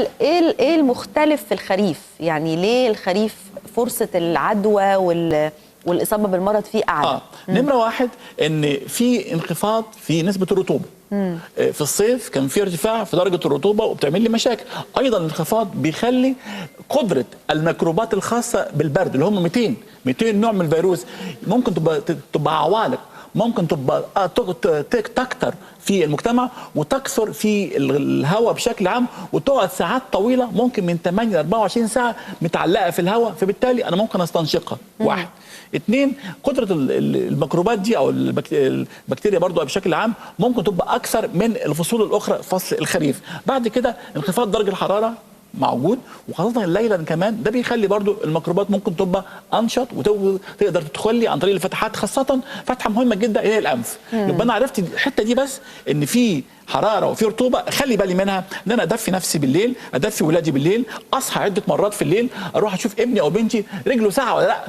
ايه المختلف في الخريف؟ يعني ليه الخريف فرصة العدوى والإصابة بالمرض فيه أعلى؟ نمرة واحد إن في انخفاض في نسبة الرطوبة. في الصيف كان في ارتفاع في درجة الرطوبة وبتعمل لي مشاكل. أيضا الانخفاض بيخلي قدرة الميكروبات الخاصة بالبرد اللي هم 200 نوع من الفيروس ممكن تبقى عوالق، ممكن تبقى تكتر في المجتمع وتكثر في الهواء بشكل عام وتقعد ساعات طويله، ممكن من 8 ل 24 ساعه متعلقه في الهواء، فبالتالي انا ممكن استنشقها. واحد. اثنين، قدره الميكروبات دي او البكتيريا برضو بشكل عام ممكن تبقى اكثر من الفصول الاخرى فصل الخريف. بعد كده انخفاض درجه الحراره موجود، وخاصه ليلا كمان، ده بيخلي برضو الميكروبات ممكن تبقى انشط وتقدر تدخل لي عن طريق الفتحات، خاصه فتحه مهمه جدا هي الانف. يبقى انا عرفت الحته دي بس ان في حراره وفي رطوبه، اخلي بالي منها، ان انا ادفي نفسي بالليل، ادفي ولادي بالليل، اصحى عده مرات في الليل، اروح اشوف ابني او بنتي رجله ساعه ولا لا.